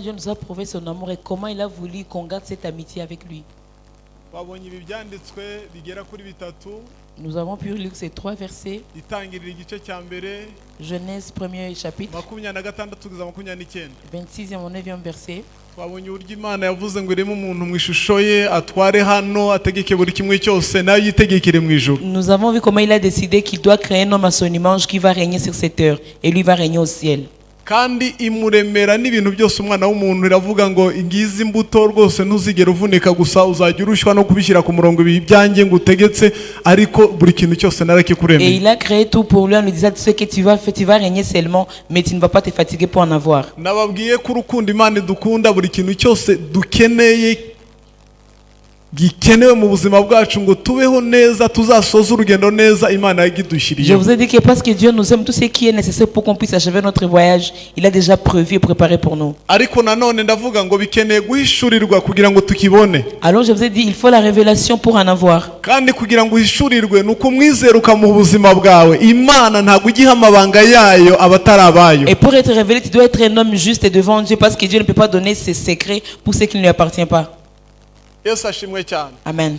Dieu nous a prouvé son amour et comment il a voulu qu'on garde cette amitié avec lui. Nous avons pu lire ces 3 versets. Genèse 1er chapitre, 26e au 9e verset. Nous avons vu comment il a décidé qu'il doit créer un homme à son image qui va régner sur cette terre et lui va régner au ciel. kandi imuremera n'ibintu byose umwana w'umuntu iravuga ngo ingizi imbuto rwose ntuzigera uvunika gusa uzajya urushywa no kubishyira ku murongo ibi byanjye ngo utegetse ariko buri kintu cyose narakikuremeye. Et il a créé tout pour lui en lui disant ce que tu vas faire, tu vas régner seulement mais tu ne vas pas te fatiguer pour en avoir. Nababwiye ko urukundo Imana dukunda buri kintu cyose dukeneye gikenewe mu buzima bwacu ngo tubeho neza tuzasoza urugendo neza Imana yagidushyiriye. Je vous ai dit que parce que Dieu nous aime, tout ce qui est nécessaire pour qu'on puisse achever notre voyage, il a déjà prévu et préparé pour nous. Ariko nanone ndavuga ngo bikeneye guhishurirwa kugira ngo tukibone. Alors je vous ai dit il faut la révélation pour en avoir. Kandi kugira ngo uhishurirwe nuko umwizeruka mu buzima bwawe Imana ntago igiha amabanga yayo abatarabayo. Et pour être révélé tu dois être un homme juste devant Dieu parce que Dieu ne peut pas donner ses secrets pour ceux qui ne lui appartiennent pas. Yesu ashimwe cyane. Amen.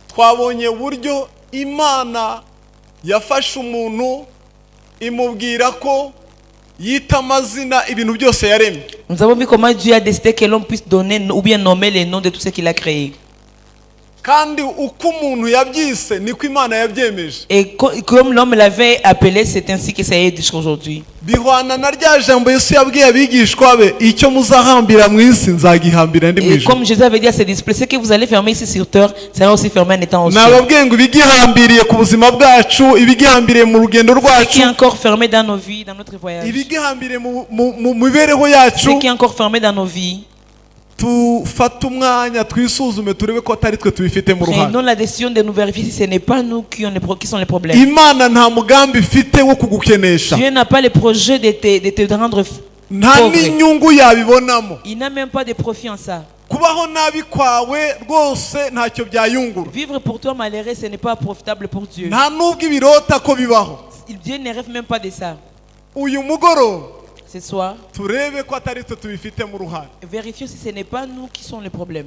Twabonye uburyo Imana yafashe umuntu imubwira ko yita amazina ibintu byose yaremye. Nous avons vu comment Dieu a décidé que l'homme puisse donner ou bien nommer les noms de tout ce qu'il a créé. Kandi uko umuntu yabyise niko Imana yabyemeje. Et comme l'homme l'avait appelé, c'est ainsi que ça est jusqu'aujourd'hui. Bihwana na rya jambo Yesu yabwiye abigishwa be icyo muzahambira mu isi nzagihambira ndi mu ijuru. Et comme Jésus avait dit à ses disciples, ce que vous allez fermer ici sur terre sera aussi fermé en étant au ciel. Nababwiye ngo ibigihambiriye ku buzima bwacu ibigihambiriye mu rugendo rwacu. Ce qui est encore fermé dans nos vies, dans notre voyage. Ibigihambiriye mu mibereho yacu. Ce qui est encore fermé dans nos vies. Tufata umwanya twisuzume turebe ko atari twe tubifite mu ruhande. Prenons la décision de nous vérifier si ce n'est pas nous qui sont les problèmes. Imana nta mugambi ifite wo kugukenesha. Dieu n'a pas le projet de te rendre nta n'inyungu yabibonamo. Il n'a même pas de profit en ça. Kubaho nabi kwawe rwose ntacyo byayungura. Vivre pour toi malheureux ce n'est pas profitable pour Dieu. Nta nubwo ibirota ko bibaho. Dieu ne rêve même pas de ça. Uyu mugoro ce soir, vérifions si ce n'est pas nous qui sommes le problème.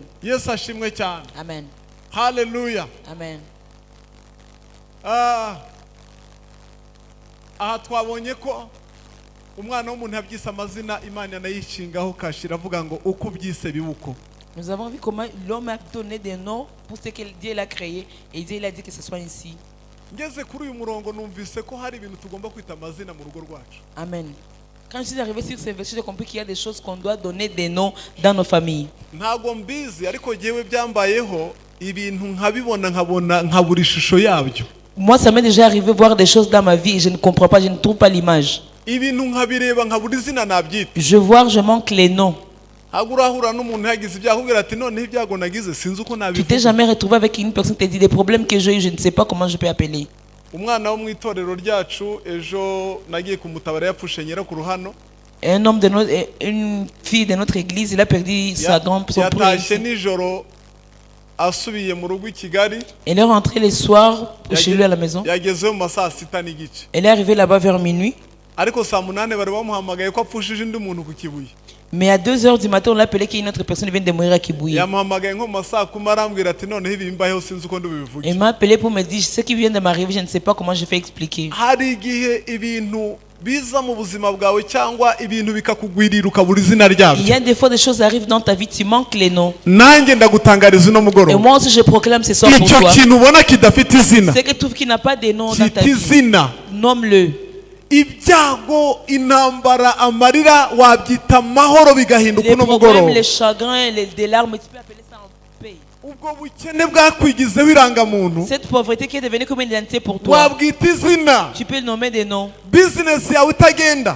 Amen. Hallelujah. Amen. Twabonye ko umwana w'umuntu yabyise amazina Imana yanayishingaho kashira avuga ngo uko byise bibuko. Nous avons vu comment l'homme a donné des noms pour ce que Dieu l'a créé et Dieu a dit que ce soit ainsi. Ngeze kuri uyu murongo numvise ko hari ibintu tugomba kwita amazina mu rugo rwacu. Amen. Quand je suis arrivé sur ces versets, j'ai compris qu'il y a des choses qu'on doit donner des noms dans nos familles. Ntago mbizi ariko jewe byambayeho ibintu nkabibona nkabura ishusho yabyo. Moi ça m'est déjà arrivé voir des choses dans ma vie et je ne comprends pas, je ne trouve pas l'image. Ibintu nkabireba nkabura izina nabyita. Je vois, je manque les noms. Tu t'es jamais retrouvé avec une personne qui te dit des problèmes que j'ai eu, je ne sais pas comment je peux appeler. Un homme de notre, une fille de notre église, il a perdu sa grand-mère. Elle est rentrée le soir chez lui à la maison. Elle est arrivée là-bas vers minuit. Mais à 2 heures du matin, on l'a appelé qu'une autre personne vient de mourir à Kibouye. Il m'a appelé pour me dire ce qui vient de m'arriver, je ne sais pas comment je vais expliquer. Il y a des fois des choses arrivent dans ta vie, tu manques les noms. Et moi aussi je proclame ce soir pour toi. C'est que tout ce qui n'a pas de nom dans ta vie, nomme-le. Les problèmes, les chagrins, les larmes, tu peux appeler ça en paix. Cette pauvreté qui est devenue comme une identité pour toi, tu peux nommer des noms.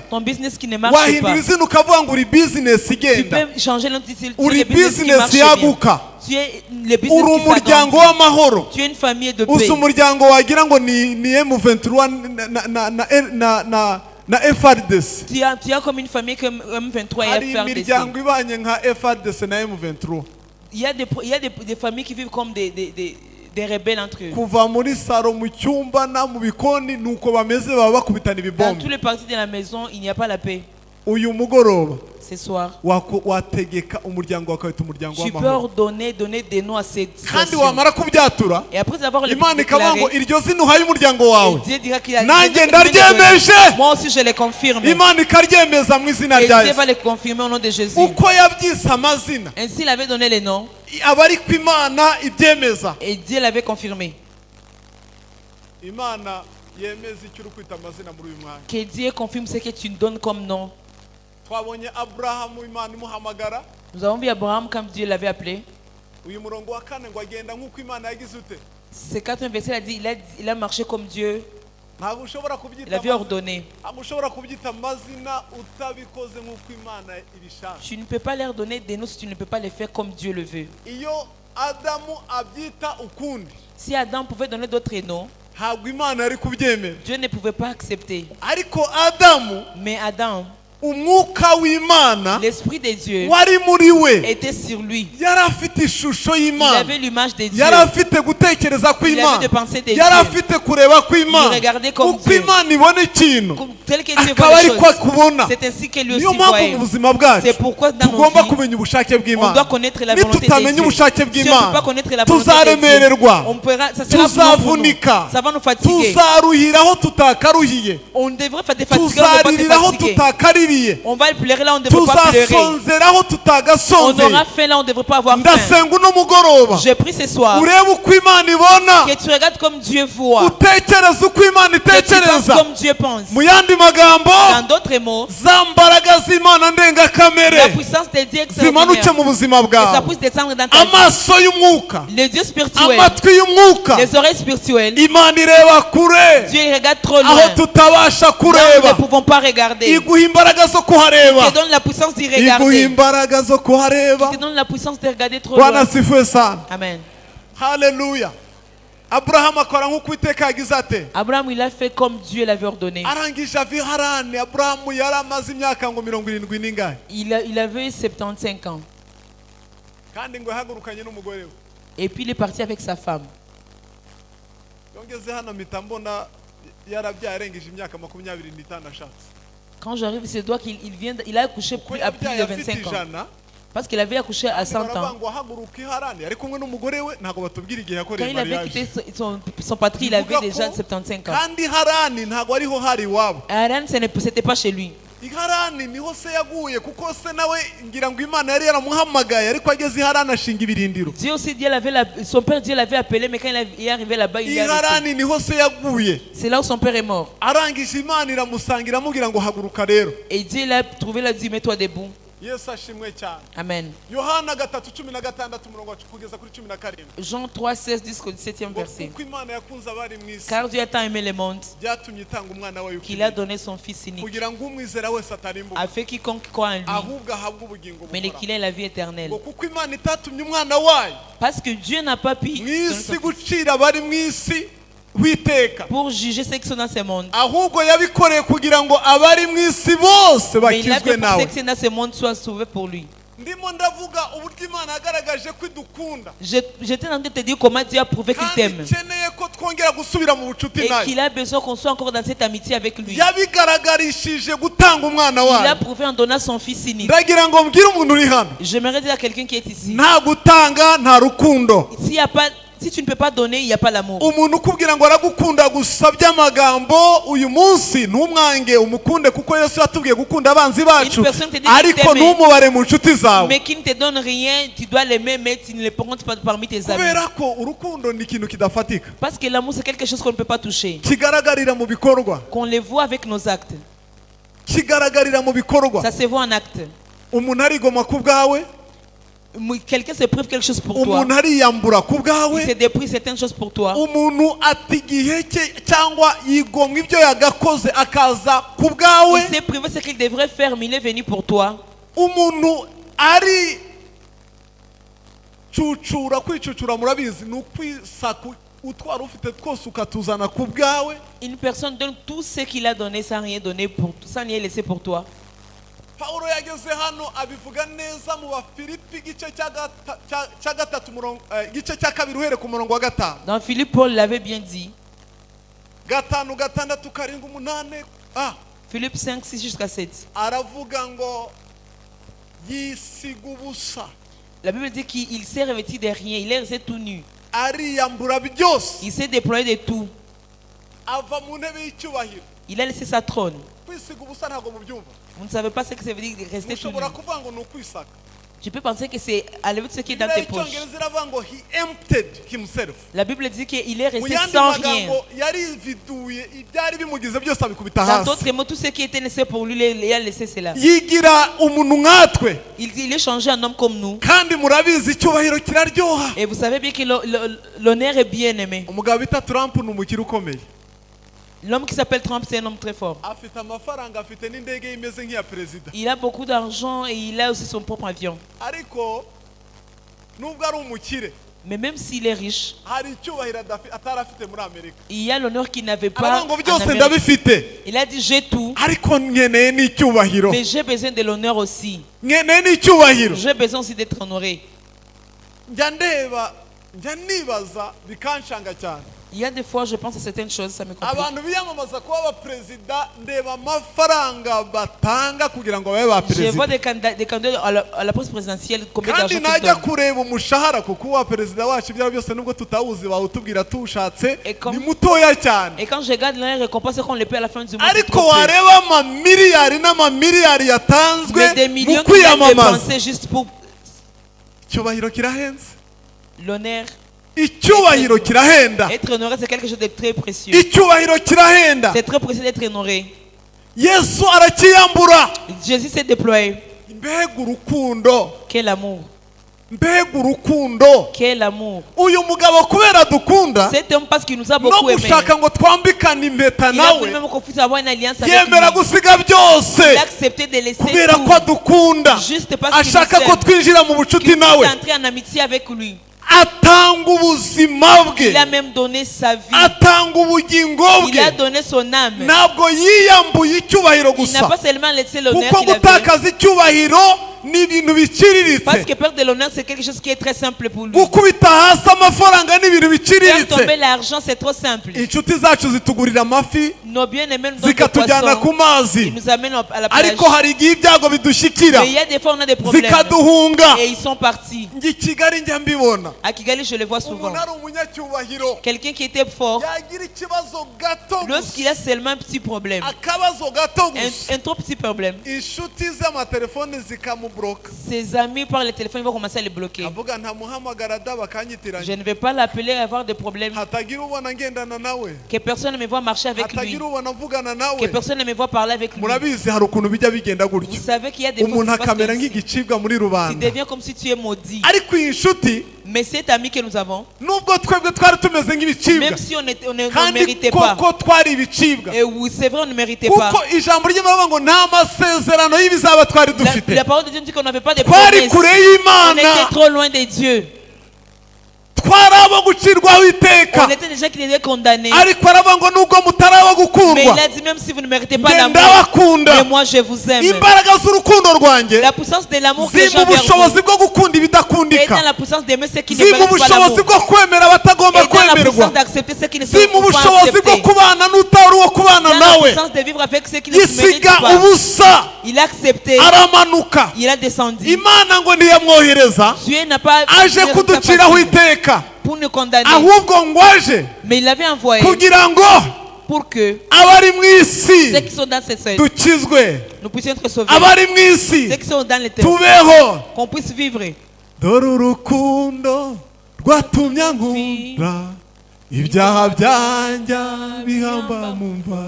Ton business qui ne marche pas, tu peux changer le titre. Tu es le business qui marche bien. Tu es le business qui s'agrandit. Tu es une famille de paix. Tu as comme une famille comme M23 et FRDC. Il y a des familles qui vivent comme des rebelles entre eux. Dans tous les parties de la maison, il n'y a pas la paix. uyu mugoroba ce soir, tu peux ordonner, donner des noms à ces situations. Et après avoir les déclaré, Dieu dira qu'il a dit, moi aussi je les confirme. Et Dieu va les confirmer au nom de Jésus. Ainsi il avait donné les noms. Et Dieu l'avait confirmé. Que Dieu confirme ce que tu donnes comme nom. Nous avons vu Abraham comme Dieu l'avait appelé. Ce 4e verset a dit il a marché comme Dieu. Il avait ordonné. Tu ne peux pas leur donner des noms si tu ne peux pas les faire comme Dieu le veut. Si Adam pouvait donner d'autres noms, Dieu ne pouvait pas accepter. Mais Adam, l'esprit de Dieu était sur lui. Il avait l'image de Dieu. Il avait de penser de Dieu. Il regardait comme Dieu. Tel que Dieu voit les choses. C'est ainsi que lui aussi voyait. C'est pourquoi dans nos vies, on doit connaître la volonté de Dieu. Si on ne peut pas connaître la volonté de Dieu, on pourra, ça sera pour nous. Ça va nous fatiguer. On devrait être fatigué, on ne peut pas être fatigué. On va pleurer là, on ne devrait pas pleurer. On aura faim là, on ne devrait pas avoir faim. Je prie ce soir que tu regardes comme Dieu voit, que tu penses comme Dieu pense. Dans d'autres mots, la puissance de Dieu extraordinaire, que ça puisse descendre dans ta vie. Les yeux spirituels, les oreilles spirituelles, Dieu regarde trop loin. Là où nous ne pouvons pas regarder. Qui te donne la puissance d'y regarder. Qui te donne la puissance de regarder trop loin. Amen. Alléluia. Abraham il a fait comme Dieu l'avait ordonné. Il avait 75 ans. Et puis il est parti avec sa femme. Quand j'arrive, c'est toi qu'il a accouché à plus de 25 ans. Parce qu'il avait accouché à 100 ans. Quand il avait quitté son patrie, il avait déjà 75 ans. Haran, ce n'était pas chez lui. Dieu aussi, son père Dieu l'avait appelé, mais quand il est arrivé là-bas, il est resté. C'est là où son père est mort. Et Dieu l'a trouvé, il a dit, mets-toi debout. Amen. Jean 3, 16, 10 au 17e verset. Car Dieu a tant aimé le monde qu'il a donné son Fils unique, afin quiconque croit en lui, mais qu'il ait la vie éternelle. Parce que Dieu n'a pas pu pour juger ceux qui sont dans ce monde. Mais il a fait pour ceux qui sont dans ce monde soient sauvés pour lui. J'étais en train de te dire comment Dieu a prouvé qu'il t'aime. Et qu'il a besoin qu'on soit encore dans cette amitié avec lui. Il a prouvé en donnant son Fils unique. J'aimerais dire à quelqu'un qui est ici, s'il n'y a pas, si tu ne peux pas donner, il n'y a pas l'amour. Mais qui ne te donne rien, tu dois l'aimer, mais tu ne le prends pas parmi tes amis. Parce que l'amour, c'est quelque chose qu'on ne peut pas toucher. Qu'on le voit avec nos actes. Ça se voit en acte. Quelqu'un se prive quelque chose pour toi. Il se déprise certaines choses pour toi. Il s'est privé ce qu'il devrait faire, mais il est venu pour toi. Une personne donne tout ce qu'il a donné sans rien donner sans rien laisser pour toi. Dans Philippe, Paul l'avait bien dit. Philippiens 5, 6 jusqu'à 7. aravuga ngo yisiga ubusa. La Bible dit qu'il s'est revêtu de rien, il est resté tout nu. ariyambura byose. Il s'est déployé de tout. ava mu ntebe y'icyubahiro. Il a laissé sa trône. kwisiga ubusa ntabwo mubyumva. Vous ne savez pas ce que ça veut dire de rester tout nu. ushobora kuvuga ngo ni ukwisaka. Tu peux penser que c'est à lever ce qui est dans tes poches. icyongereza iravuga ngo he emptied himself. La Bible dit qu'il est mu resté yandi sans rien. magambo yarividuye ibyari bimugize byose abikubita Dans hasi. d'autres mots, tout ce qui était nécessaire pour lui, il a laissé cela. yigira umuntu nkatwe. Il est changé en homme comme nous. kandi murabizi icyubahiro kiraryoha. Et vous savez bien que l'honneur est bien aimé. umugabo bita Trump ni umukire ukomeye. L'homme qui s'appelle Trump, c'est un homme très fort. afite amafaranga, afite n'indege imeze nk'iya perezida. Il a beaucoup d'argent et il a aussi son propre avion. ariko nubwo ari umukire, Mais même s'il est riche, hari icyubahiro atari afite muri Amerika. il y a l'honneur qu'il n'avait pas aravuga ngo en byose Amérique. ndabifite, Il a dit j'ai tout, ariko nkeneye n'icyubahiro. mais j'ai besoin de l'honneur aussi. nkeneye n'icyubahiro. J'ai besoin aussi d'être honoré. njya nibaza bikanshanga cyane. Il y a des fois, je pense à certaines choses, ça me complique. abantu biyamamaza kuba abaperezida ndeba amafaranga batanga kugira ngo babe ba Je vois perezida. des candidats à la poste présidentielle, combien kandi d'argent ils najya donnent. kureba umushahara kuko uwa perezida wacu ibyo byose nubwo tutawuzi bawutubwira tuwushatse Et comme- ni mutoya cyane. Et quand je regarde les récompenses qu'on les paie à la fin du mois, c'est ariko trop peu. wareba amamiliyari n'amamiliyari yatanzwe Mais des mu millions qui sont kwiyamamaza. dépensés juste pour icyubahiro kirahenze. l'honneur. icyubahiro kirahenda. Être honoré, c'est quelque chose de très précieux. icyubahiro kirahenda. C'est très précieux d'être honoré. yesu arakiyambura. Jésus s'est déployé. mbega urukundo, Quel amour. mbega urukundo. Quel amour. uyu mugabo kubera dukunda Cet homme, parce qu'il nous a no beaucoup aimé, gushaka ngo twambikane impeta il a voulu nawe, même qu'on puisse avoir une alliance avec yemera lui. gusiga byose Il a accepté de laisser kubera tout. ko adukunda, Juste parce qu'il ashaka nous ko aime. twinjira mu bucuti Qu'il nawe. puisse entrer en amitié avec lui. atanga ubuzima Il a bwe, même donné sa vie. atanga ubugingo Il a bwe. donné son âme. ntabwo yiyambuye icyubahiro Il n'a gusa, pas seulement laissé l'honneur kuko qu'il avait. gutakaza icyubahiro ni ibintu Parce biciriritse. que perdre de l'honneur, c'est quelque chose qui est très simple pour lui. gukubita hasi amafaranga ni ibintu Faire tomber biciriritse. l'argent, c'est trop simple. inshuti zacu zitugurira amafi Nos bien-aimés nous donnent des zikatujyana ku poissons. mazi, Ils nous amènent à la plage. ariko hari igihe ibyago bidushyikira Mais il y a des fois, on a des problèmes. zikaduhunga. Et ils sont partis. njye i Kigali njya mbibona. À Kigali, je le vois souvent. umuntu ari umunyacyubahiro Quelqu'un qui était fort, yagira ikibazo gato lorsqu'il gusa, a seulement un petit problème, akabazo gato gusa, un trop petit problème, inshuti z'amatelefone zikamubloka. ses amis par le téléphone vont commencer à le bloquer. avuga ntamuhamagara da bakanyitiranya, Je ne vais pas l'appeler à avoir des problèmes. hatagira ubona ngendana nawe, Que personne ne me voit marcher avec lui. hatagira ubona mvugana Que nawe. personne ne me voit parler avec lui. murabizi hari ukuntu bijya bigenda Vous gutyo, savez qu'il y a des fois umuntu qui se passent akamera comme si. nk'igicibwa muri Tu rubanda. deviens comme si tu es maudit. ariko iyi nshuti Mais cet ami que nous avons, nubwo twebwe twari tumeze nk'ibicibwa, même si on ne kandi méritait pas, koko twari ibicibwa, et oui, c'est vrai, on ne méritait pas. kuko ijambo ry'Imana ngo nta masezerano y'ibizaba twari dufite, La parole de Dieu dit qu'on n'avait pas de twari promesses. kure On y'Imana, était trop loin de Dieu. twari abo gucirwaho iteka. On était déjà qui étaient condamnés. ariko aravuga ngo nubwo mutari abo Mais gukundwa, il a dit même si vous ne méritez pas njye l'amour, ndabakunda. mais moi je vous aime. imbaraga z'urukundo rwanjye La puissance de l'amour que ziri j'ai mu envers bushobozi vous bwo gukunda est dans ibidakundika, la puissance d'aimer ceux qui ne ziri mu méritent pas bushobozi l'amour. bwo kwemera abatagomba Et dans la kwemerwa, puissance d'accepter ceux qui ne ziri mu sont pas bushobozi bwo acceptés. kubana n'utari uwo kubana Dans la nawe. puissance de vivre avec ceux qui ne se méritent yisiga pas. ubusa, Il a accepté. aramanuka. Il a descendu. Imana ngo ntiyamwohereza Dieu n'a pas aje kuduciraho iteka, pour nous condamner. ahubwo ngo aje Mais il l'avait envoyé kugira ngo pour que abari mu isi ceux qui sont dans cette scène, dukizwe, nous puissions être sauvés. abari mu isi Ceux qui sont dans les terres, tubeho. qu'on puisse vivre. dore urukundo rwatumye ankunda, ibyaha byanjye bihamba mu mva,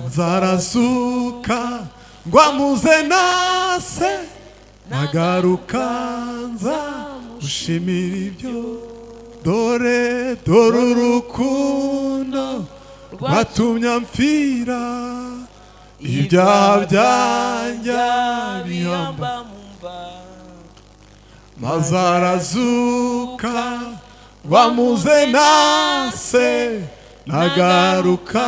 nzarazuka ngwamuze nase, nagaruka nza ushimira ibyo. dore urukundo rwatumye mpfira, ibyaha byanjye bihamba, maze arazuka wamuze nase, nagaruka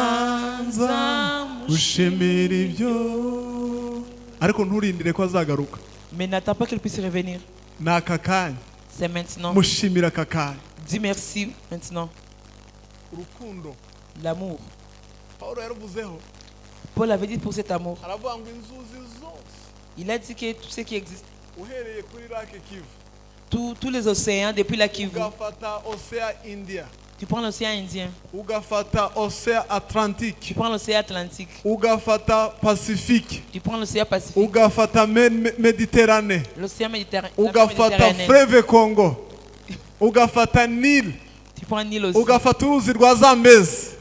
nza ushimira ibyo. ariko nturindire ko azagaruka, Mais n'attends pas qu'il puisse revenir. ni aka kanya, C'est maintenant. mushimira aka kanya. Dis merci maintenant. urukundo L'amour. Pawulo yaruvuzeho, Paul avait dit pour cet amour. Il a dit que tout ce qui existe, tous les océans depuis la Kivu, tu prends l'océan Indien, tu prends l'océan Atlantique, tu prends l'océan Pacifique, Méditerranée, l'océan Méditerranée, fleuve Congo, Nil, tu prends Nil aussi, uruzi rwa Zambezi,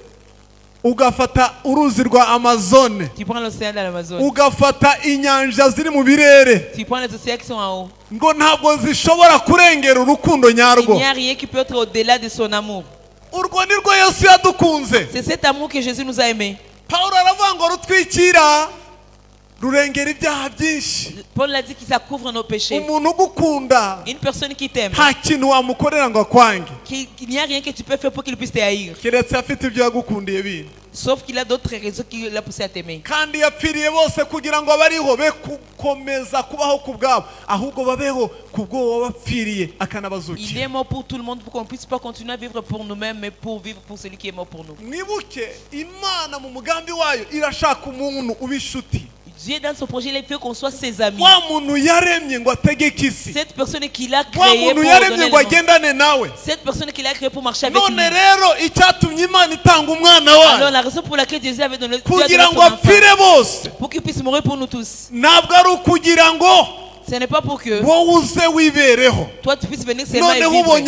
ugafata uruzi rwa Amazone, tu prends l'océan de l'Amazone, ugafata inyanja ziri mu birere, tu prends les océans qui sont en haut. Ngo ntabwo zishobora kurengera urukundo nyarwo. Il n'y a rien qui peut être au-delà de son amour. Urwo nirwo Yesu yadukunze. C'est cet amour que Jésus nous a aimé. Paulo aravuga ngo rutwikira rurengera ibyaha byinshi. Paul a dit qu'il ça couvre nos péchés. Umuntu ugukunda, une personne qui t'aime, nta kintu wamukorera ngo akwange. Il n'y a rien que tu peux faire pour qu'il puisse te haïr. Keretse afite ibyo yagukundiye bindi. Sauf qu'il a d'autres raisons qui l'ont poussé à t'aimer. Kandi yapfiriye bose kugira ngo abariho be gukomeza kubaho ku bwabo, ahubwo babeho kubwo wabapfiriye akanabazukira. Il est mort pour tout le monde pour qu'on puisse pas continuer à vivre pour nous-mêmes, mais pour vivre pour celui qui est mort pour nous. Mwibuke Imana mu mugambi wayo irashaka umuntu ubishuti. Dieu dans son projet, il fait qu'on soit ses amis. Cette personne qu'il a créée pour donner le monde. Cette personne qu'il a créée pour marcher avec nous. Alors la raison pour laquelle Jésus avait donné son enfant, pour qu'il puisse mourir pour nous tous. Ce n'est pas pour que toi tu puisses venir seulement et vivre.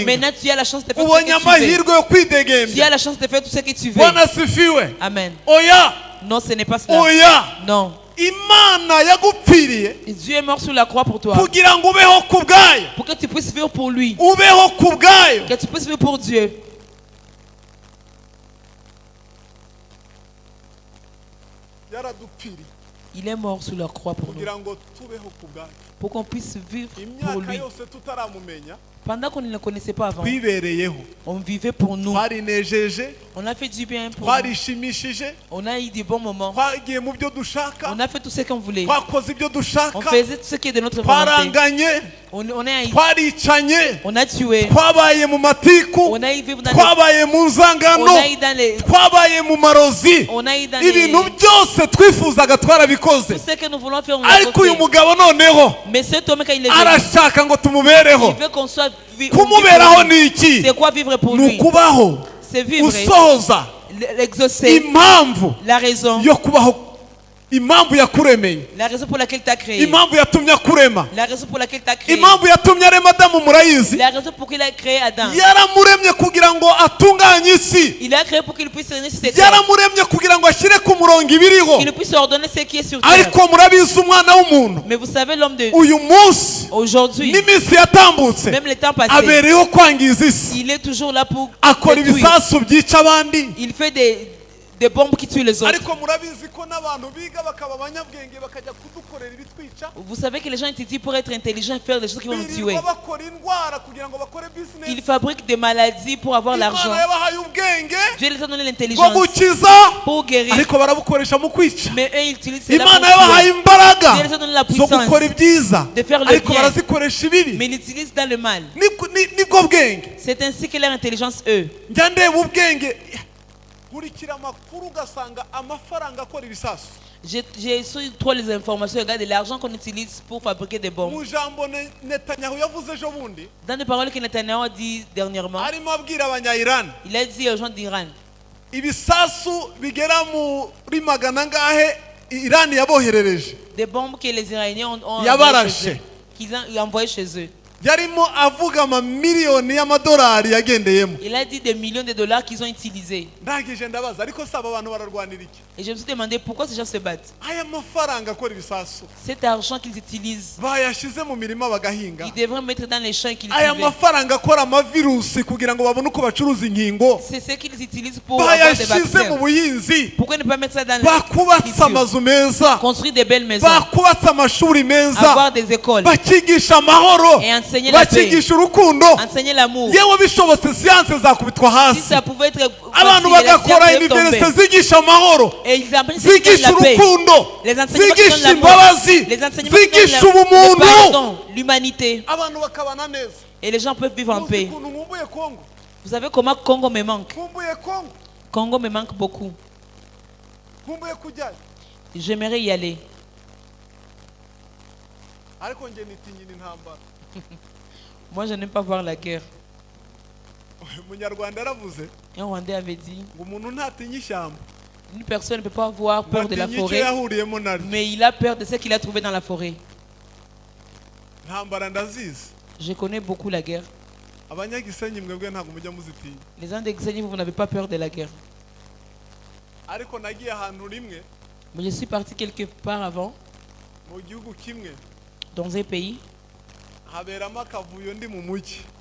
Maintenant tu as la chance de faire tout ce que tu veux. Tu as la chance de faire tout ce que tu veux. Amen. Non, ce n'est pas cela. Non. Dieu est mort sur la croix pour toi. Pour que tu puisses vivre pour lui. Que tu puisses vivre pour Dieu. Il est mort sur la croix pour nous. Pour qu'on puisse vivre pour lui. Pendant qu'on ne le connaissait pas avant, on vivait pour nous. On a fait du bien pour nous. On a eu des bons moments. On a fait tout ce qu'on voulait. On faisait tout ce qui est de notre volonté. On a tué. On a eu vécu dans les... Tout ce que nous voulons faire, on l'a fait. Mais cet homme, quand il est venu, il veut qu'on soit c'est quoi vivre pour lui? C'est vivre, l'exaucer, la raison. La raison pour laquelle tu as créé. La raison pour laquelle tu as créé. La raison pour laquelle il a créé Adam. Il a créé pour qu'il puisse réunir cette terre. Qu'il puisse ordonner ce qui est sur terre. Mais vous savez, l'homme de aujourd'hui, même le temps passé, il est toujours là pour détruire. Il fait des bombes qui tuent les autres. Vous savez que les gens étudient pour être intelligents et faire des choses qui vont nous tuer. Ils fabriquent des maladies pour avoir l'argent. Dieu les a donné l'intelligence pour guérir. Mais eux, ils utilisent cela pour tuer. Dieu les a donné la puissance de faire le bien. Mais ils l'utilisent dans le mal. C'est ainsi que leur intelligence, eux. J'ai su trop les informations. Regardez l'argent qu'on utilise pour fabriquer des bombes. Dans les paroles que Netanyahu a dit dernièrement, il a dit aux gens d'Iran, des bombes que les Iraniens ont envoyées chez eux. Il a dit des millions de dollars qu'ils ont utilisés. Et je me suis demandé pourquoi ces gens se battent. Cet argent qu'ils utilisent, ils devraient mettre dans les champs qu'ils cultivent. C'est ce qu'ils utilisent pour avoir des vaccins. Pourquoi ne pas mettre ça dans les construire des belles maisons, avoir des écoles et enseigner la paix, enseigner l'amour. Si ça pouvait être et ils apprennent la paix, les enseignements qui donnent l'amour, les enseignements qui donnent le pardon, l'humanité, et les gens peuvent vivre en paix. Vous savez comment Congo me manque? Congo me manque beaucoup. J'aimerais y aller. Moi, je n'aime pas voir la guerre. Un Rwandais avait dit, une personne ne peut pas avoir peur de la forêt, mais il a peur de ce qu'il a trouvé dans la forêt. Je connais beaucoup la guerre. Les gens de Gisenyi, vous n'avez pas peur de la guerre. Mais je suis parti quelque part avant, dans un pays.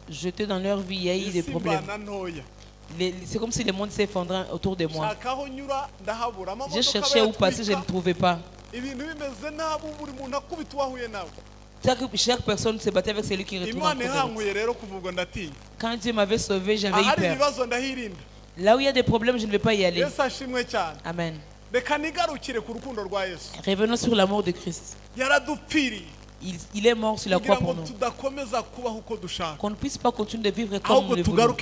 J'étais dans leur vie, il y a eu des problèmes. C'est comme si le monde s'effondrait autour de moi. Je cherchais où passer, je ne trouvais pas. Chaque personne se battait avec celui qui retournait. Quand Dieu m'avait sauvé, j'avais eu peur. Là où il y a des problèmes, je ne vais pas y aller. Amen. Revenons sur l'amour de Christ. Il est mort sur la croix pour nous. Qu'on ne puisse pas continuer de vivre comme nous le voulons,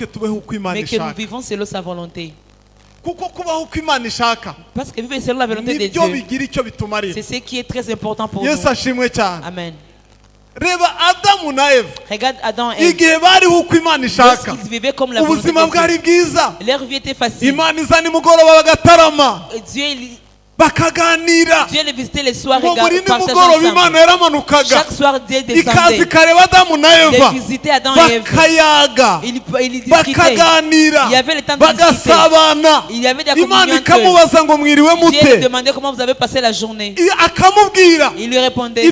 mais que nous vivons selon sa volonté. Parce que vivre selon la volonté de Dieu, c'est ce qui est très important pour nous. Amen. Regarde Adam et Ève. Lorsqu'ils vivaient comme la volonté de Dieu, leur vie était facile. Et Dieu les visitait les soirs et partageait ensemble. Chaque soir, Dieu descendait. Il visitait Adam et Ève. Il discutait. Il y avait le temps de discuter. Il y avait des communions entre eux. Dieu lui demandait comment vous avez passé la journée. Il lui répondait. Ce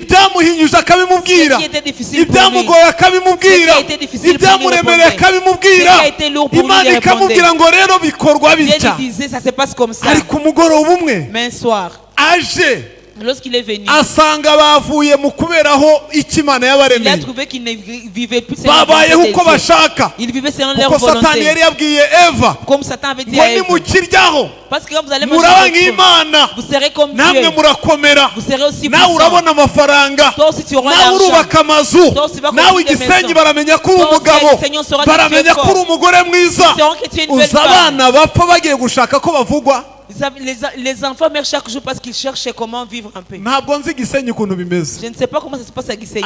qui était difficile pour lui. Ce qui a été difficile pour lui. Ce qui a été lourd pour lui. Il répondait. Dieu lui disait, ça se passe comme ça. Mais un soir, lorsqu'il est venu, il a trouvé qu'il ne vivait plus selon la volonté de Dieu. Il vivait selon leur volonté. Comme Satan avait dit à Ève. Parce que quand vous allez manger, vous serez comme Dieu. Vous serez aussi puissant. Toi aussi tu auras l'argent. Toi aussi tu vas construire des maisons. Toi aussi le Seigneur saura que tu es fort. Ils sauront que tu es une belle femme. Les enfants meurent chaque jour parce qu'ils cherchent comment vivre un peu. Je ne sais pas comment ça se passe à Gisenyi.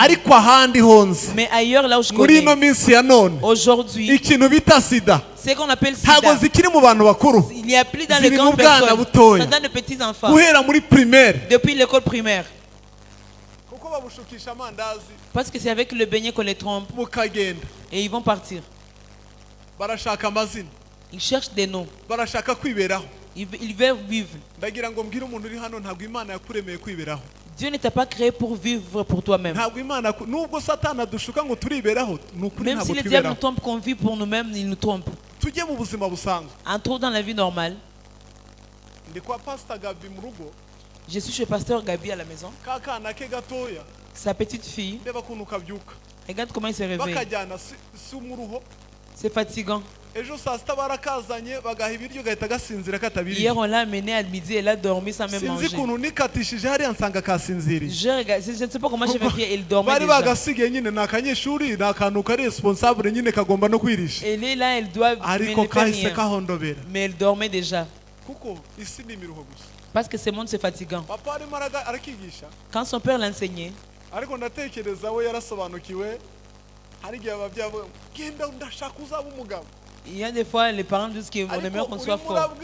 Mais ailleurs, là où je connais, aujourd'hui, c'est qu'on appelle sida. Il n'y a plus dans les grandes personnes, c'est dans les petits enfants. Depuis l'école primaire. Parce que c'est avec le beignet qu'on les trompe. Et ils vont partir. Ils cherchent des noms. Ils veulent vivre. Dieu ne t'a pas créé pour vivre pour toi-même. Même si le diable nous trompe qu'on vit pour nous-mêmes, il nous trompe. Entrons dans la vie normale. Je suis chez Pasteur Gabi à la maison. Sa petite fille. Regarde comment il se réveille. C'est fatigant. Hier on l'a amené à midi, elle a dormi sans même manger. Je ne sais pas comment j'ai fait, elle dormait déjà. Elle est là, elle doit faire. Mais elle dormait déjà. Parce que ce monde c'est fatigant. Quand son père l'enseignait, il y a des fois les parents disent qu'on aimerait qu'on soit fort.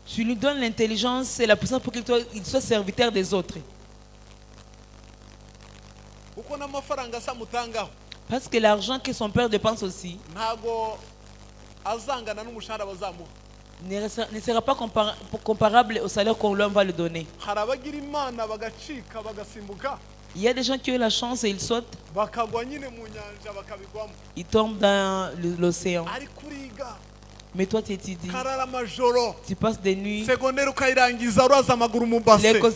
Tu lui donnes l'intelligence et la puissance pour qu'il soit serviteur des autres. Parce que l'argent que son père dépense aussi ne sera pas comparable au salaire qu'on va lui donner. Il y a des gens qui ont la chance et ils sautent. Ils tombent dans l'océan. Mais toi tu étudies. Tu passes des nuits.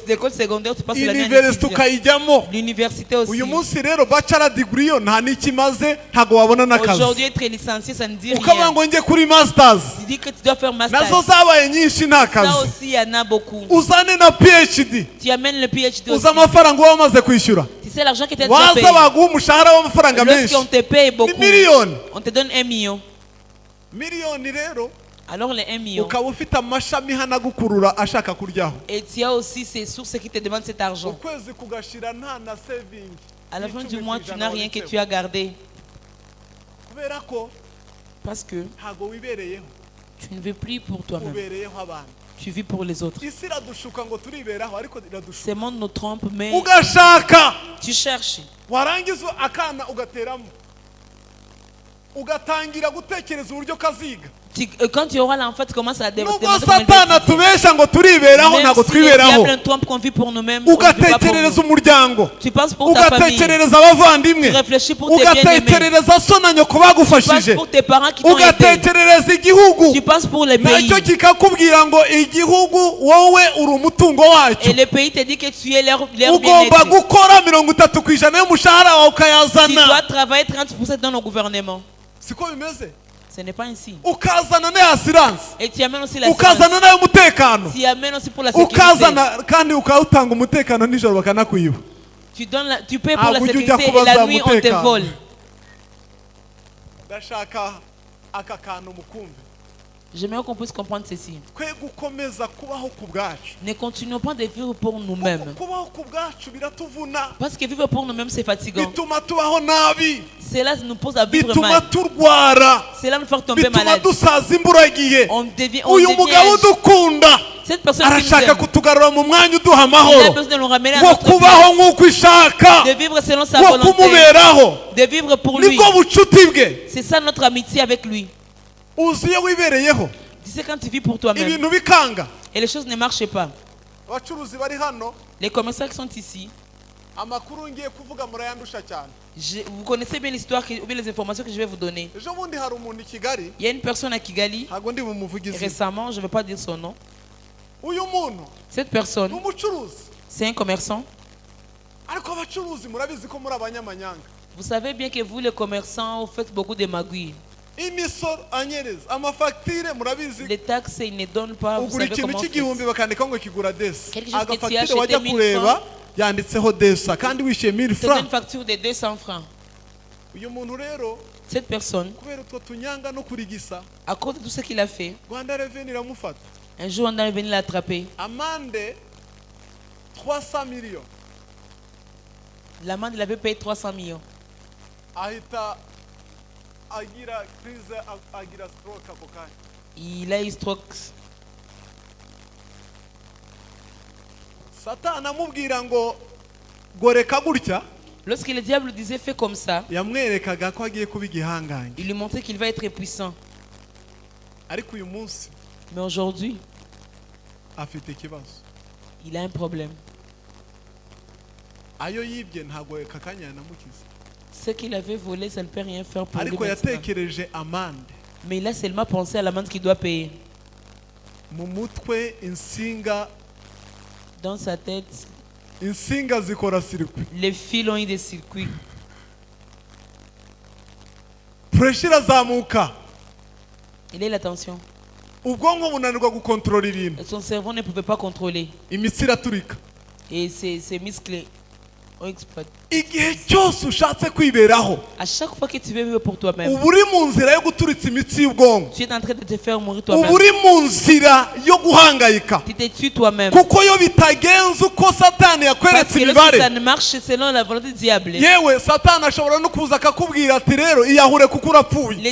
L'école secondaire tu passes la nuit. L'université aussi. Aujourd'hui être licencié ça ne dit rien. Tu dis que tu dois faire master. Ça aussi il y en a beaucoup. Tu amènes le PhD aussi. Tu sais l'argent que tu as déjà payé. Lorsqu'on te paye beaucoup, on te donne 1 million. Alors les 1 million. ukaba ufite amashami hanagukurura ashaka kuryaho. Et tu as aussi ces sources qui te demandent cet argent. Ukwezi kugashira nta na saving. À la fin du mois, tu n'as rien que tu as gardé. Parce que tu ne vis plus pour toi-même. Tu vis pour les autres. Ce monde nous trompe, mais tu cherches. Quand tu auras l'enfant, tu commences à demander comment il trompe qu'on vit pour nous-mêmes. Tu penses pour ta famille. Tu réfléchis pour tes bien-aimés. Tu penses pour tes parents qui t'ont aidé. Tu penses pour les pays. Et le pays te dit que tu es leur bien-être. Tu dois travailler 30% dans le gouvernement. Ce n'est pas ainsi. Et tu amènes aussi l'assurance. Tu amènes aussi pour la sécurité. Tu payes pour la sécurité et la nuit on te vole. J'aimerais qu'on puisse comprendre ceci. Ne continuons pas de vivre pour nous-mêmes. Parce que vivre pour nous-mêmes c'est fatigant. Cela nous pose à vivre mal. Cela nous fait tomber malade. On devient cette personne qui nous aime. Il a besoin de nous ramener à notre vie. De vivre selon sa volonté. De vivre pour lui. C'est ça notre amitié avec lui. Tu sais quand tu vis pour toi-même et les choses ne marchent pas. Les commerçants qui sont ici, vous connaissez bien l'histoire ou bien les informations que je vais vous donner. Il y a une personne à Kigali, récemment, je ne vais pas dire son nom. Cette personne, c'est un commerçant. Vous savez bien que vous les commerçants, vous faites beaucoup de magouilles. Les taxes, ils ne donnent pas. Vous savez comment c'est. Quelque chose que tu as acheté 1000 francs. C'est une facture de 200 francs. Cette personne, à cause de tout ce qu'il a fait, un jour on est venu l'attraper. L'amende, il avait payé 300 millions. Il a eu stroke. Lorsque le diable disait fais comme ça, il lui montrait qu'il va être puissant. Mais aujourd'hui, il a un problème. Ce qu'il avait volé, ça ne peut rien faire pour lui maintenant. Mais il a seulement pensé à l'amende qu'il doit payer. Dans sa tête, les fils ont eu des circuits. Il a eu la tension. Son cerveau ne pouvait pas contrôler. Et ses muscles ont explosé. À chaque fois que tu veux vivre pour toi-même, tu es en train de te faire mourir toi-même. Tu te tues toi-même. Parce que lorsque ça ne marche selon la volonté du diable, le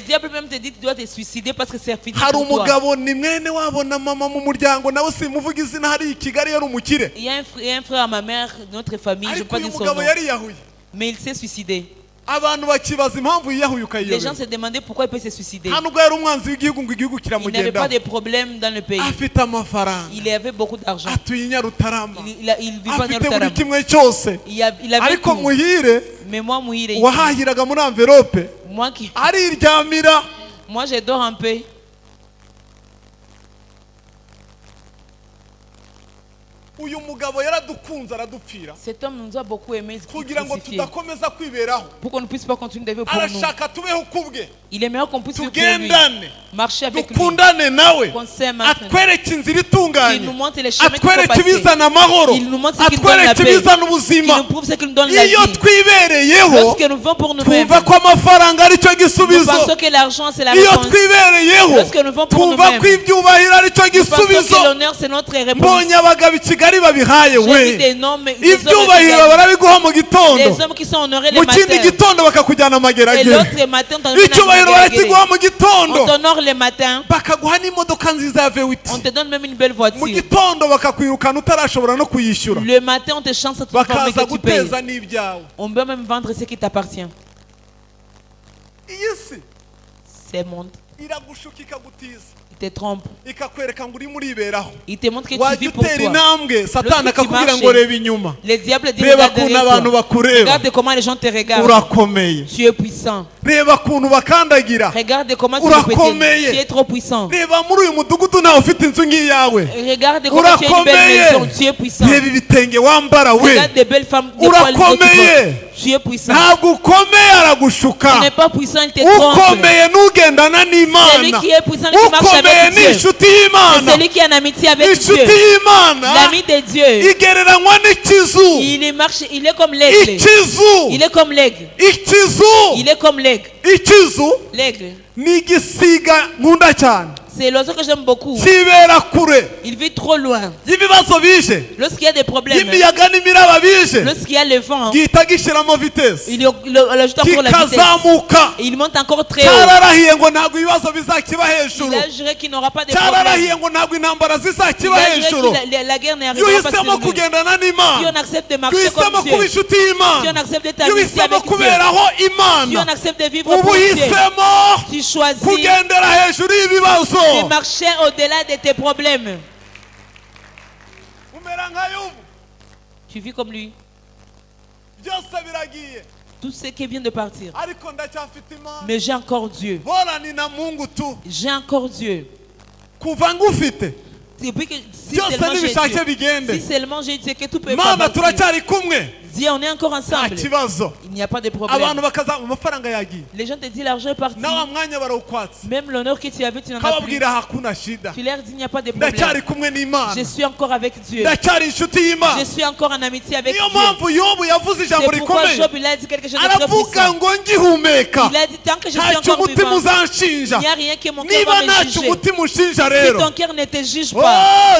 diable même te dit que tu dois te suicider parce que c'est fini pour toi. Il y a un frère à ma mère, notre famille, je ne peux pas dire son nom. Mais il s'est suicidé. Les gens se demandaient pourquoi il peut se suicider. Il n'avait pas de problème dans le pays. Il avait beaucoup d'argent. Il vivait en Nyarutarama. Il avait tout. Mais moi, moi je dors un peu. Cet homme nous a beaucoup aimé pour qu'on ne puisse pas continuer de vivre pour nous. Il est meilleur qu'on puisse vivre pour lui, marcher avec lui, qu'on s'aime, qu'il nous montre les chemins qu'il faut passer, qu'il nous montre ce qui nous donne la paix, qu'il nous prouve ce qui nous donne la vie. Lorsque nous vivons pour nous-mêmes, nous pensons que l'argent c'est la réponse. Lorsque nous vivons pour nous-mêmes, nous pensons que l'honneur c'est notre réponse. J'ai vu des noms, des hommes qui sont honorés le matin, et l'autre matin on t'honore le matin, on te donne même une belle voiture. Le matin on te chante cette forme que tu payes. On peut même vendre ce qui t'appartient. C'est monde. Il te trompe. Il te montre que tu vis pour toi. Les diables disent regarde comment les gens te regardent. Tu es puissant. Regarde comment tu es, tu es trop puissant. Regarde comment tu as une belle maison. Tu es puissant. Regarde des belles femmes. Tu es puissant. Tu n'es pas puissant, il te trompe. Celui qui est puissant, qui marche avec Dieu, c'est celui qui est en amitié avec Dieu. L'ami de Dieu, il marche, il est comme l'aigle. Il est comme l'aigle. Il est comme l'aigle. L'aigle. C'est l'oiseau que j'aime beaucoup. Il vit trop loin. Lorsqu'il y a des problèmes, lorsqu'il y a le vent, il ajoute encore la vitesse. Et il monte encore très haut. Il a juré qu'il n'aura pas de problème. Il a juré que la guerre n'arrivera pas sur lui. Si on accepte de marcher comme Dieu, si on accepte d'être amitié avec Dieu, si on accepte de vivre pour Dieu, tu choisis de marcher au-delà de tes problèmes. Tu vis comme lui. Tout ce qui vient de partir. Mais j'ai encore Dieu. J'ai encore Dieu. Depuis que si seulement j'ai Dieu, que tout peut pas partir. Dis, on est encore ensemble. Il n'y a pas de problème. Les gens te disent l'argent est parti. Même l'honneur que tu avais, tu n'en as plus. Tu leur dis, il n'y a pas de problème. Je suis encore avec Dieu. Je suis encore en amitié avec Dieu. C'est pourquoi Job il a dit quelque chose de très puissant. Il a dit, tant que je suis encore vivant, il n'y a rien que mon cœur va me juger. Si ton cœur ne te juge pas,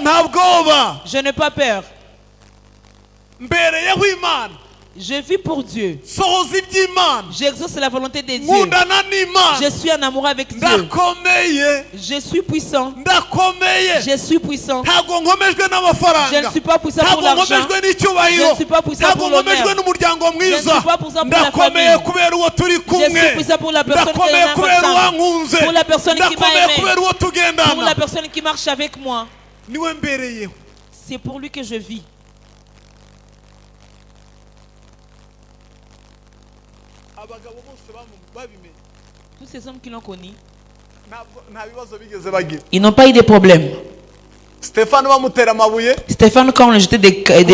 je n'ai pas peur. Je vis pour Dieu. J'exauce la volonté de Dieu. Je suis en amour avec Dieu. Je suis puissant. Je suis puissant. Je ne suis pas puissant pour l'argent. Je ne suis pas puissant pour l'honneur. Je ne suis pas puissant pour la famille. Je suis puissant pour la personne qui est ensemble. Pour la personne qui m'a aimé. Pour la personne qui marche avec moi. C'est pour lui que je vis. Tous ces hommes qui l'ont connu, ils n'ont pas eu de problème. Stéphane, quand on lui jetait des pierres,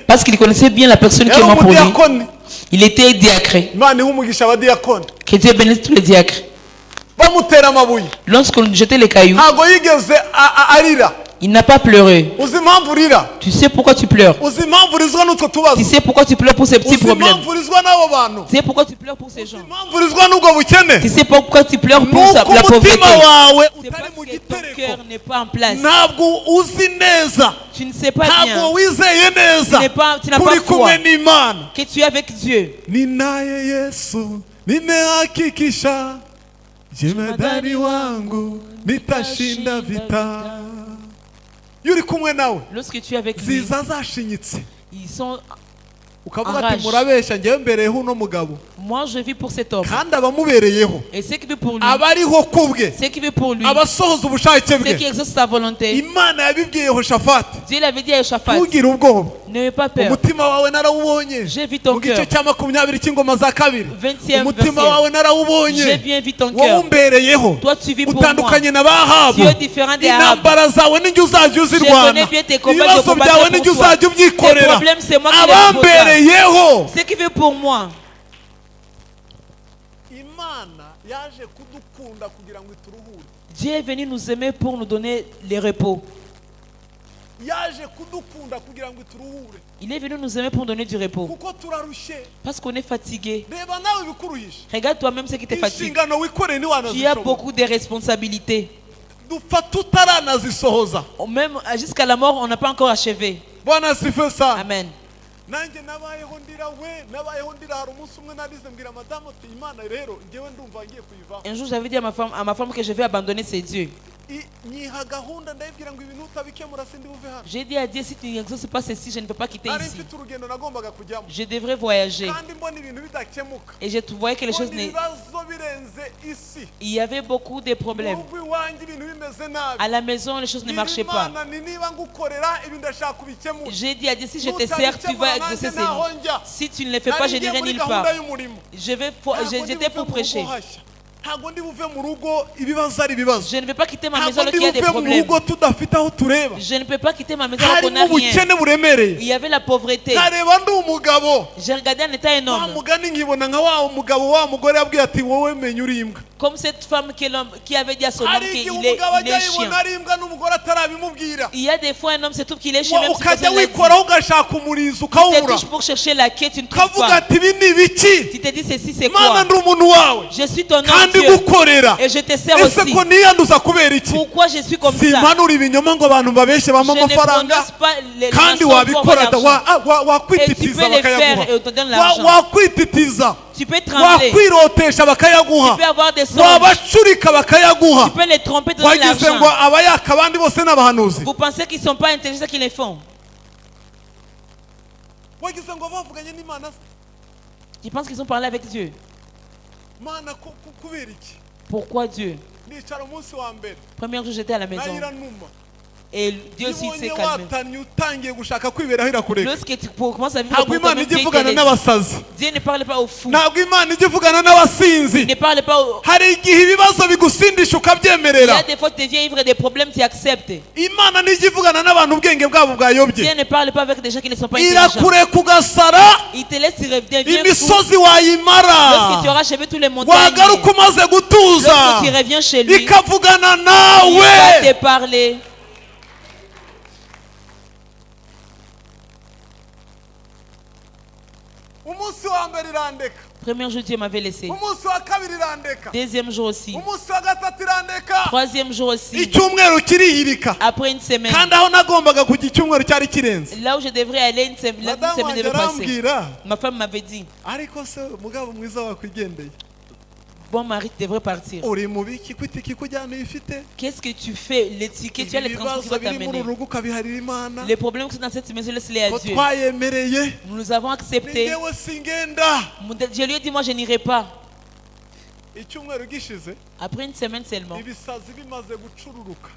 parce qu'il connaissait bien la personne qui est morte pour lui, il était diacre. Que Dieu bénisse tous les diacres. Lorsqu'on lui jetait les cailloux, il n'a pas pleuré. Tu sais pourquoi tu pleures? Tu sais pourquoi tu pleures pour ces petits problèmes? Tu sais pourquoi tu pleures pour ces gens? Tu sais pourquoi tu pleures pour la pauvreté? C'est parce que ton cœur n'est pas en place. Tu ne sais pas bien. Tu n'as pas foi que tu es avec Dieu. Jemadari wangu nitashinda vita. Lorsque tu es avec lui, ils sont Moi je vis pour cet homme. Et ce qui veut pour lui. Ce qui veut pour lui. Ce qui exauce sa volonté. Dieu l'avait dit à Yoshaphat. N'ayez pas peur. J'ai vu ton cœur. 20e verset. J'ai bien vu ton cœur. Toi tu vis pour moi. Tu es différent des Arabes. Je connais bien tes combats de combattre pour toi. Tes problèmes c'est moi qui les pose. Ce qui veut pour moi. Dieu est venu nous aimer pour nous donner les repos. Il est venu nous aimer pour nous donner du repos. Parce qu'on est fatigué. Regarde toi-même ce qui te fatigue. Tu as beaucoup de responsabilités. Même jusqu'à la mort, on n'a pas encore achevé. Amen. Un jour j'avais dit à ma femme que je vais abandonner ces dieux. J'ai dit à Dieu, si tu n'exauces pas ceci, je ne peux pas quitter ici. Je devrais voyager. Et je voyais que les choses il y avait beaucoup de problèmes. À la maison, les choses ne marchaient pas. J'ai dit à Dieu, si je te sers, tu vas exaucer ces noms. Si tu ne les fais pas, je n'irai nulle part. J'étais pour prêcher. Je ne veux pas quitter ma maison alors qu'il y a des problèmes. Je ne peux pas quitter ma maison alors qu'on n'a rien. Il y avait la pauvreté. J'ai regardé en étant un homme. Comme cette femme qui avait dit à son homme qu'il est chien. Il y a des fois un homme se trouve qu'il est chien même si personne l'a dit. Tu te touches pour chercher la quête, tu ne trouves pas. Tu te dis ceci c'est quoi? Je suis ton homme Dieu. Et je te sers aussi. Pourquoi je suis comme ça? Je ne prononce pas les mensonges pour avoir l'argent. Et tu peux les faire et on te donne l'argent. Tu peux trembler. Tu peux avoir des songes. Tu peux les tromper, donner l'argent. Vous pensez qu'ils ne sont pas intelligents qu'ils les font? Tu penses qu'ils ont parlé avec Dieu? Pourquoi Dieu? Premier jour j'étais à la maison. Et Dieu aussi s'est calmé. Lorsque tu commences à vivre pour toi-même, Dieu ne parle pas aux fous. Il ne parle pas aux... Il y a des fois que tu deviens ivre des problèmes, tu acceptes. Dieu ne parle pas avec des gens qui ne sont pas intelligents. Il te laisse revenir bien fou. Lorsque tu auras achevé tous les montagnes, lorsque tu reviens chez lui, il va te parler. Premier jour, Dieu m'avait laissé. Deuxième jour aussi. Troisième jour aussi. Après une semaine. Là où je devrais aller, une semaine devait passer. Ma femme m'avait dit, bon mari, tu devrais partir. Qu'est-ce que tu fais? Les tickets, tu as les transports qui vont t'amener. Les problèmes que sont dans cette maison, laisse-les à Dieu. Nous les avons acceptés. Je lui ai dit, moi je n'irai pas. Après une semaine seulement,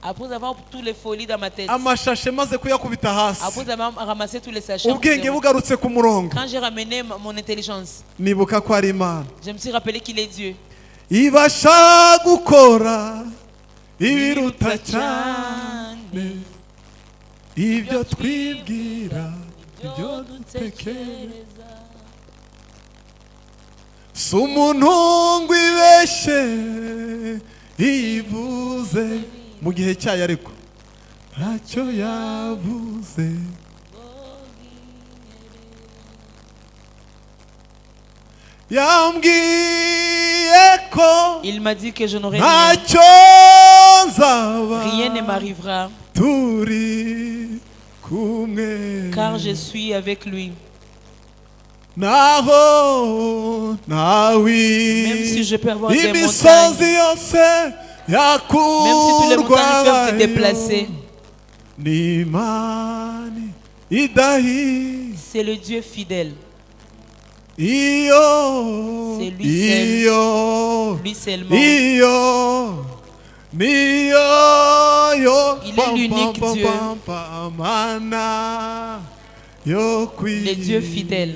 après avoir toutes les folies dans ma tête, après avoir ramassé tous les sachets, quand j'ai ramené mon intelligence, je me suis rappelé qu'il est Dieu. Ibasha gukora ibiruta cyane ibyo twibwira ibyo dutekereza sumuntu ngwibeshe ivuze mu gihe cyayo ariko ntacyo yavuze. Il m'a dit que je n'aurai rien. Rien ne m'arrivera. Car je suis avec lui. Même si je peux avoir des montagnes, même si tous les montagnes peuvent se déplacer, c'est le Dieu fidèle. C'est lui seul. Lui seulement. Il est l'unique Dieu. Le Dieu fidèle.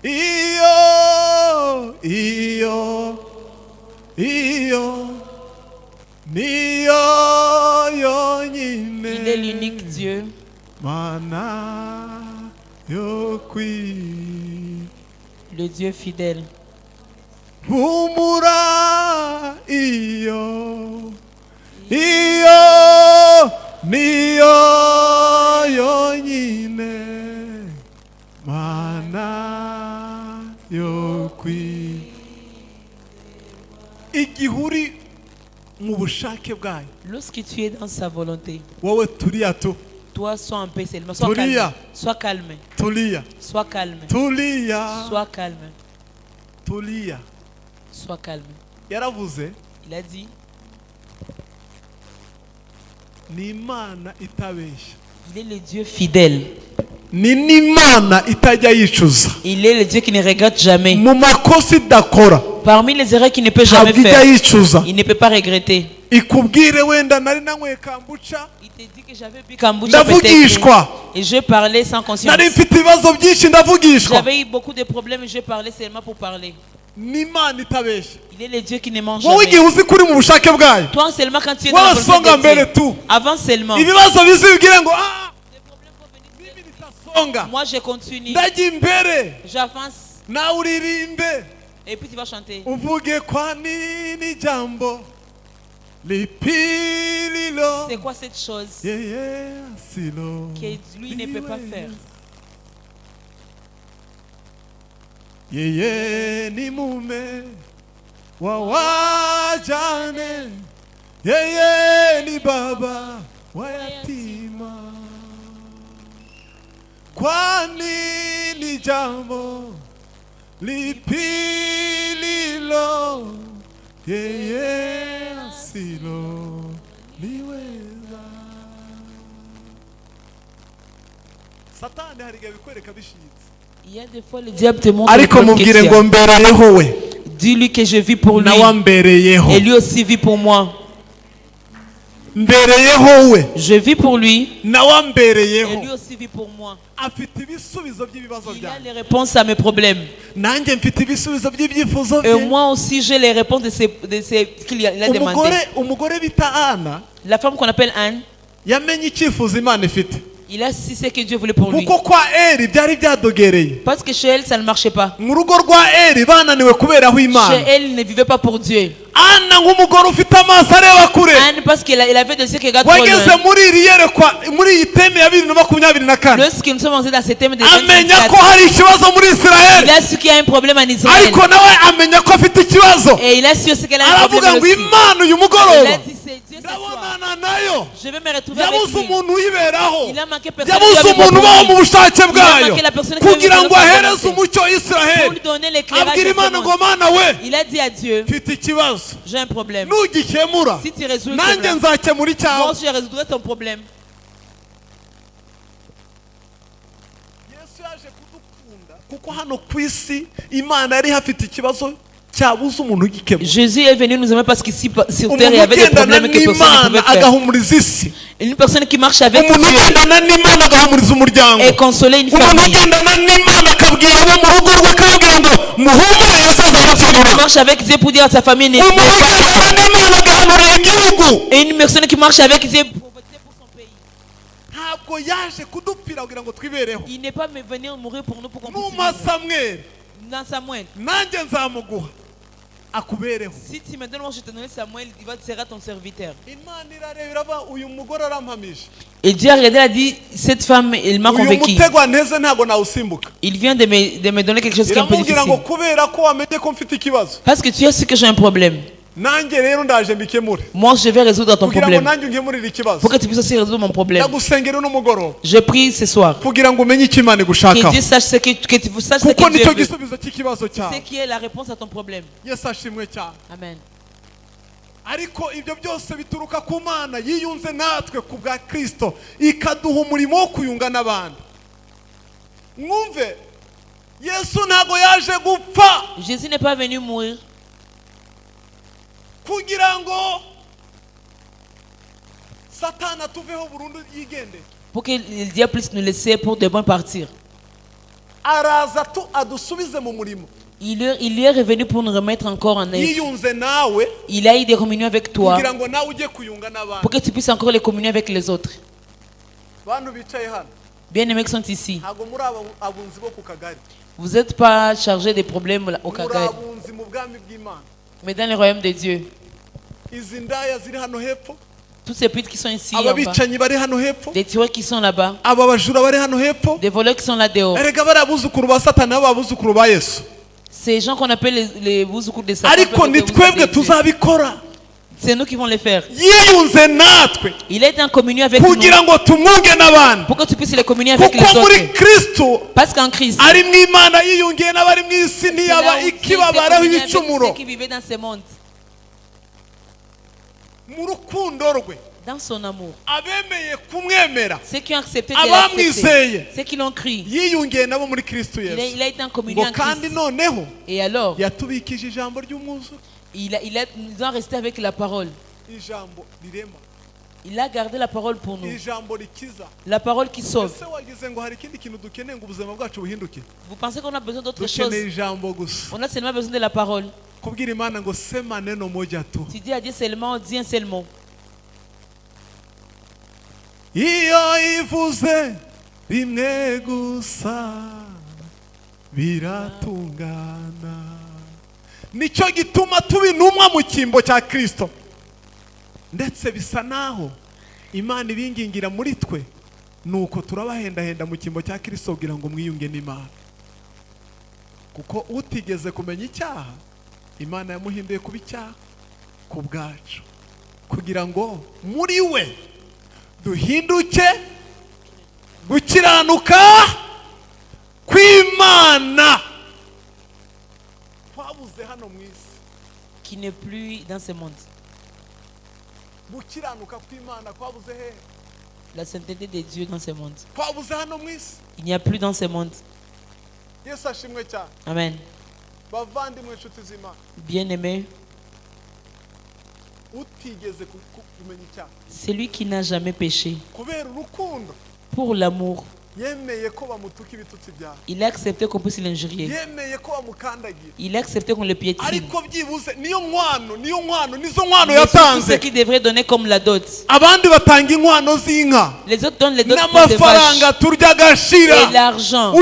Il est l'unique Dieu. Le Dieu fidèle. Lorsque tu es dans sa volonté, toi sois un peu seulement, sois calme. Sois calme. Sois calme. Sois calme. Sois calme. Il a dit, il est le Dieu fidèle. Il est le Dieu qui ne regrette jamais. Parmi les erreurs qu'il ne peut jamais faire, il ne peut pas regretter. Il te dit que j'avais bu kombucha peut-être et je parlais sans conscience. J'avais eu beaucoup de problèmes et je parlais seulement pour parler. Il est le Dieu qui ne mange jamais. Toi seulement quand tu es dans la volonté de Dieu, avant seulement. Moi je continue. J'avance. Et puis tu vas chanter. C'est quoi cette chose que lui ne peut pas faire? Yeye ni mume wa wajane, yeye ni baba wa yatima. Kwani ni jambo lipi lilo yeye asilo liweza. Satani hariga bikwereka bishitse. Il y a des fois le diable te montre des questions. Dis-lui que je vis pour lui. Et lui aussi vit pour moi. Je vis pour lui. Et lui aussi vit pour moi. Il a les réponses à mes problèmes. Et moi aussi j'ai les réponses de ce qu'il a demandé. La femme qu'on appelle Anne, il a su ce que Dieu voulait pour lui. Parce que chez elle, ça ne marchait pas. Chez elle, il ne vivait pas pour Dieu. Anne, parce qu'il avait de ce qui regarde trop loin. Lorsque nous sommes entrés dans ce thème de 2024, il a su qu'il y a un problème en Israël. Et il a su aussi qu'elle a un problème aussi. Il a dit, c'est Dieu ce soir. Je vais me retrouver avec lui. Il a manqué personne qui a manqué la personne qui a pour lui donner l'éclairage. Il a dit à Dieu, j'ai un problème. Si tu résous le problème, moi aussi je résoudrai ton problème. Jésus est venu nous aimer parce qu'ici sur terre il y avait des problèmes que personne ne pouvait faire. Une personne qui marche avec Dieu et consoler une famille. Il marche avec Dieu pour dire à sa famille. Et une personne qui marche avec Dieu pour son pays. Il n'est pas venu mourir pour nous pour qu'on puisse vivre. Dans Samuel. Si tu me donnes, moi je te donne Samuel, il sera ton serviteur. Et Dieu a regardé, il a dit, cette femme, elle m'a convaincu. Il vient de me donner quelque chose qui est un peu difficile. Parce que tu as su que j'ai un problème. Moi je vais résoudre ton problème. Pour que tu puisses aussi résoudre mon problème. Je prie ce soir. Que Dieu sache ce que tu saches ce que Dieu veut. C'est qui est la réponse à ton problème. Amen. Ariko ibyo byose bituruka ku Mana yiyunze natwe ku bwa Kristo ikaduha umurimo wo kuyunga n'abandi. Mwumve Jésus n'est pas venu mourir pour que le diable puisse nous laisser pour de bon partir. Il est revenu pour nous remettre encore en œuvre. Il a eu des communions avec toi pour que tu puisses encore les communier avec les autres. Bien-aimés qui sont ici, vous n'êtes pas chargés des problèmes au Kagari, mais dans le royaume de Dieu. Tous ces putes qui sont ici en bas, des tueurs qui sont là-bas, des voleurs qui sont là dehors, ces gens qu'on appelle les bouzoukours de Satan, c'est nous qui vont les faire. Il est en communion avec nous pour que tu puisses les communier avec les autres. Parce qu'en Christ, ceux qui vivaient dans ce monde, dans son amour, ceux qui ont accepté de l'accepter, ceux qui l'ont cru, il a été en communion en Christ. Et alors, il doit rester avec la parole. Il a gardé la parole pour nous. La parole qui sauve. Vous pensez qu'on a besoin d'autre chose? On a seulement besoin de la parole. Tu dis à Dieu seulement, dis un seul mot. Nicyo gituma tuba intumwa mu cyimbo cya Kristo, ndetse bisa naho Imana ibingingira muri twe, nuko turabahendahenda mu cyimbo cya Kristo kugira ngo mwiyunge n'Imana, kuko utigeze kumenya icyaha Imana yamuhinduye kuba icyaha ku bwacu, kugira ngo muri we duhinduke gukiranuka kw'Imana qui n'est plus dans ce monde. La sainteté de Dieu dans ce monde. Il n'y a plus dans ce monde. Amen. Bien-aimé, celui qui n'a jamais péché, pour l'amour, il a accepté qu'on puisse l'injurier. Il a accepté qu'on le piétine. C'est ce qu'il devrait donner comme la dot. Les autres donnent les dots de vaches et l'argent.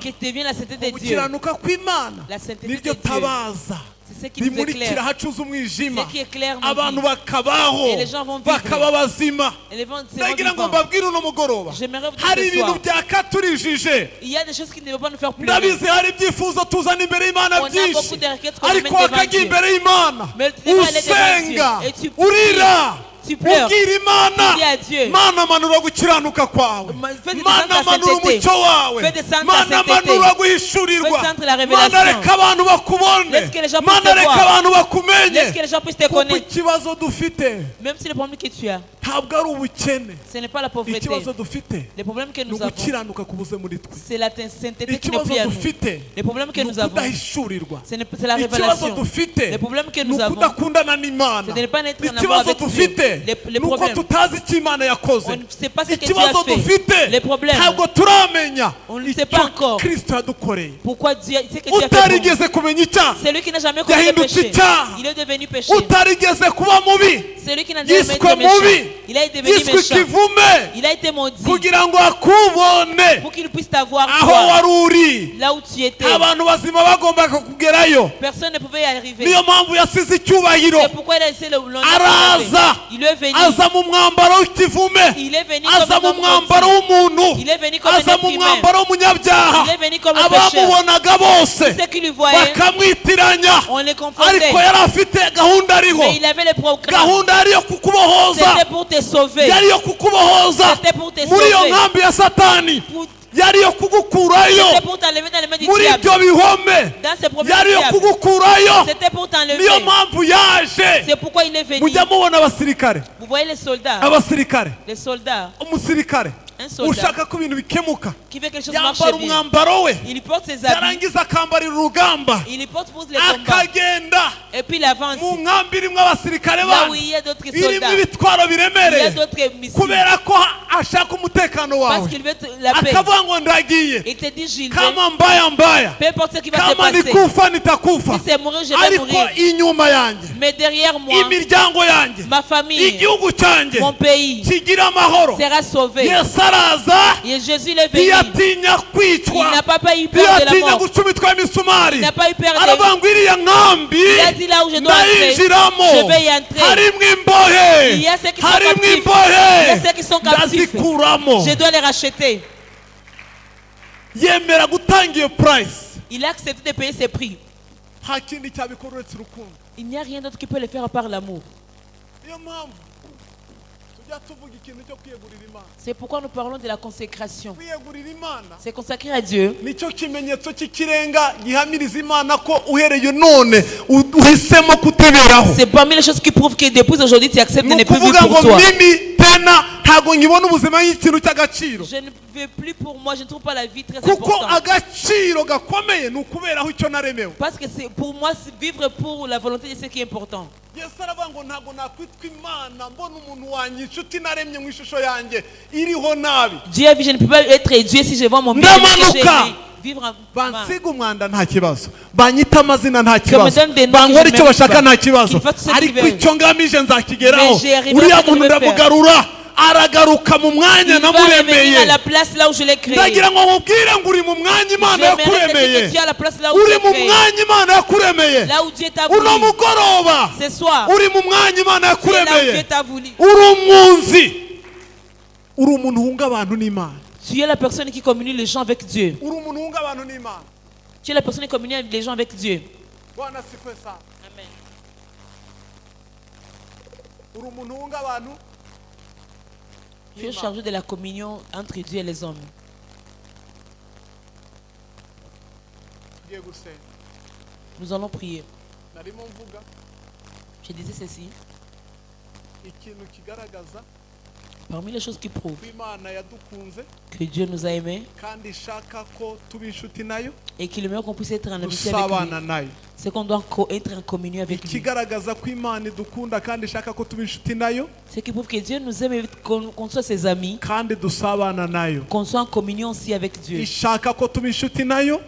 Que devient la sainteté de Dieu. La sainteté de Dieu. C'est ce qui nous éclaire. Ce qui éclaire nos vies. Et les gens vont vivre. Et les gens vivants. J'aimerais vous dire ce soir, il y a des choses qui ne vont pas nous faire pleurer. On a beaucoup de requêtes qu'on amène devant Dieu. Mais tu devrais aller devant Dieu. Et tu pries. Tu pleures. Tu dis à Dieu, fais descendre ta sainteté. Fais descendre la révélation. Laisse que les gens puissent te voir. Laisse que les gens puissent te connaître. Même si le problème que tu as, ce n'est pas la pauvreté. Le problème que nous avons, c'est la sainteté qui n'est plus à nous. Le problème que nous avons, c'est la révélation. Le problème que nous avons, c'est de ne pas être en amour avec Dieu. Le problème, on ne sait pas ce que tu as fait. Le problème, on ne sait pas encore pourquoi Dieu, ce que tu as fait pour nous. Celui qui n'a jamais commis le péché, il est devenu péché. Celui qui n'a jamais été méchant, il est devenu méchant. Il a été maudit pour qu'il puisse t'avoir toi, là où tu étais. Personne ne pouvait y arriver. C'est pourquoi il a laissé l'honneur. Il est venu. Il est venu comme un homme. Il est venu comme un être humain. Il est venu comme un pécheur. Tous ceux qui lui voyaient, on les confondait. Mais il avait le programme. C'était pour te sauver. C'était pour te sauver. yari yo kugukurayo muri ibyo bihome, yari yo kugukurayo. Niyo mpamvu yaje. Mujya mubona abasirikare, umusirikare ushaka ko ibintu bikemuka yambara umwambaro we, yarangiza akambarira urugamba akagenda mu nkambi irimo abasirikare bandi, irimo ibitwaro biremereye, kubera ko ashaka umutekano wawe. Akavuga ngo ndagiye, kama mbaya mbaya, kama nikufa nitakufa, ariko inyuma yanjye, imiryango yanjye, igihugu cyanjye kigira amahoro. Yesu araza, ntiyatinya kwicwa, ntiyatinya gucumitwa imisumari. Aravuga ngo iriya nkambi ndayinjiramo, harimo imbohe, harimo imbohe, ndazikuramo. Yemera gutanga iyo price. Il a accepté de payer ses prix. Il n'y a rien d'autre qui peut le faire à part l'amour. C'est pourquoi nous parlons de la consécration. C'est consacré à Dieu. C'est parmi les choses qui prouvent que depuis aujourd'hui tu acceptes de ne plus vivre pour toi. Je ne veux plus pour moi, je ne trouve pas la vie très importante. Parce que pour moi, vivre pour la volonté de ce qui est important. Dieu a dit, je ne peux pas être Dieu si je vois mon bien vivre en umwanda nta kibazo, banyita amazina nta kibazo, bankora icyo bashaka nta kibazo, ariko icyo ngamije nzakigeraho. Uriya muntu ndamugarura, aragaruka mu mwanya namuremeye. Ndagira ngo mubwire ngo uri mu mwanya Imana yakuremeye, uri mu mwanya Imana yakuremeye. Uno mugoroba uri mu mwanya Imana yakuremeye, uri umwunzi, uri umuntu hunga abantu n'Imana. Tu es la personne qui communie les gens avec Dieu. Tu es la personne qui communie les gens avec Dieu. Amen. Tu es chargé de la communion entre Dieu et les hommes. Nous allons prier. Je disais ceci. Parmi les choses qui prouvent que Dieu nous a aimés et qu'il aimerait qu'on puisse être en amitié avec lui, c'est qu'on doit être en communion avec lui. Ce qui prouve que Dieu nous aime et qu'on soit ses amis, qu'on soit en communion aussi avec Dieu.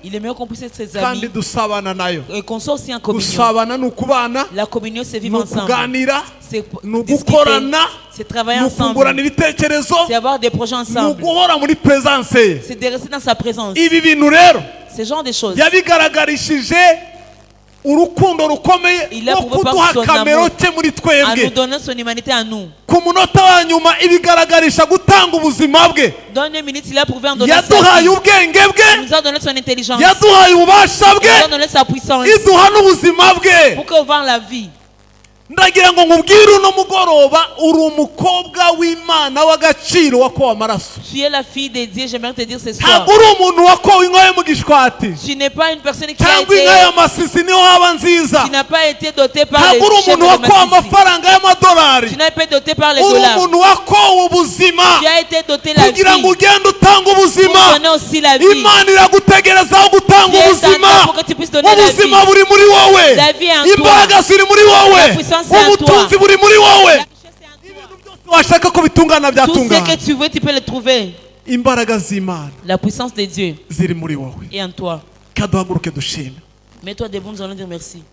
Il aimerait qu'on puisse être ses amis et qu'on soit aussi en communion. La communion, c'est vivre ensemble, c'est discuter, c'est travailler ensemble, c'est avoir des projets ensemble, c'est de rester dans sa présence. Ce genre de choses. Il a prouvé par son amour à nous donner son humanité à nous. Dans une minute, il a prouvé en donnant sa vie. Il nous a donné son intelligence. Il nous a donné sa puissance pour qu'on voit la vie. Ndagira ngo nkubwire uno mugoroba uri umukobwa w'Imana w'agaciro wakowe amaraso. Tu es la fille de Dieu, j'aimerais te dire ce soir. Ntabwo uri umuntu wakowe inkoyo mu gishwati. Tu n'es pas une personne qui a été, cyangwa inka y'amasisi niho haba nziza. Tu n'as pas été doté par les chefs de wakowe amafaranga y'amadolari. Tu n'as pas été doté par les dollars. Uri umuntu wakowe ubuzima. Tu as été doté la vie. Kugira ngo ugende utanga ubuzima. Pour donner aussi la vie. Imana iragutegerezaho gutanga ubuzima. Ubuzima buri muri wowe. La vie en toi. Imbaraga ziri muri wowe. Ubutunzi buri muri wowe. Washaka ko bitungana byatungana. Tout ce que tu veux, tu peux le trouver. Imbaraga z'Imana. La puissance de Dieu ziri muri wowe. Et en toi. Kaduhaguruke dushime. Mets-toi debout, nous allons dire merci.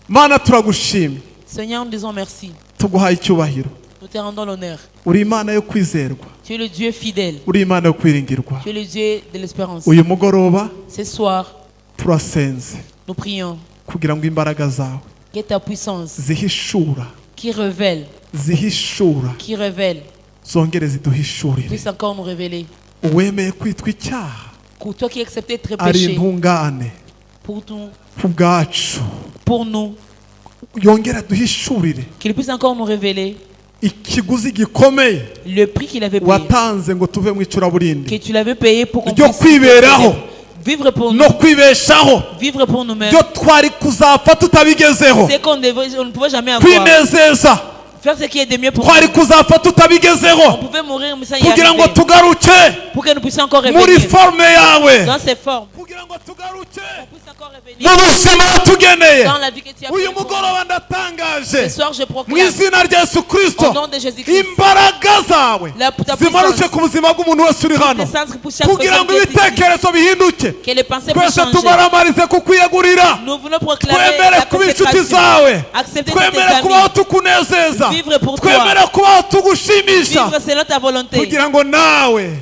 Mana turagushimye. Seigneur, nous disons merci. Tuguhaye icyubahiro. Nous te rendons l'honneur. Uri Imana yo kwizerwa. Tu es le Dieu fidèle. Uri Imana yo kwiringirwa. Tu es le Dieu de l'espérance. Uyu mugoroba ce soir turasenze. Nous prions kugira ngo imbaraga zawe que ta puissance zihishura qui révèle zongere ziduhishurire puisse encore nous révéler. Uwemeye kwitwa icyaha Pour toi qui acceptais très ari péché. intungane Pour nous. yongera duhishurire Qu'il puisse encore nous révéler. le prix qu'il avait payé, que tu l'avais payé pour qu'on puisse vivre pour nous, vivre pour nous-mêmes, c'est qu'on ne pouvait jamais avoir. Faire ce qui est de mieux pour nous. On pouvait mourir, mais ça y arriver. Pour que nous puissions encore revenir dans ces formes. Pour qu'on puisse encore revenir dans la vie que tu as fait pour nous. Ce soir, je proclame au nom de Jésus-Christ la puissance pour chaque personne que les pensées puissent changer. Nous voulons proclamer la consécration. Accepter tes amis. Vivre pour toi. Vivre selon ta volonté.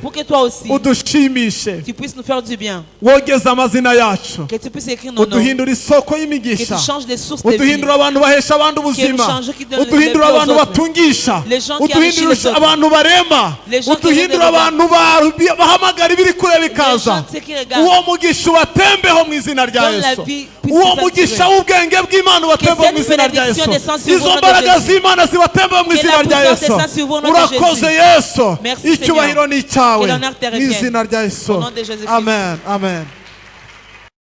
Pour que toi aussi tu puisses nous faire du bien. Que tu puisses écrire nos noms. Que tu changes les sources de vie. Que tu changes qui donnent les autres. Les gens qui enrichissent les autres. Les gens qui regardent. Les gens qui Amen. Amen.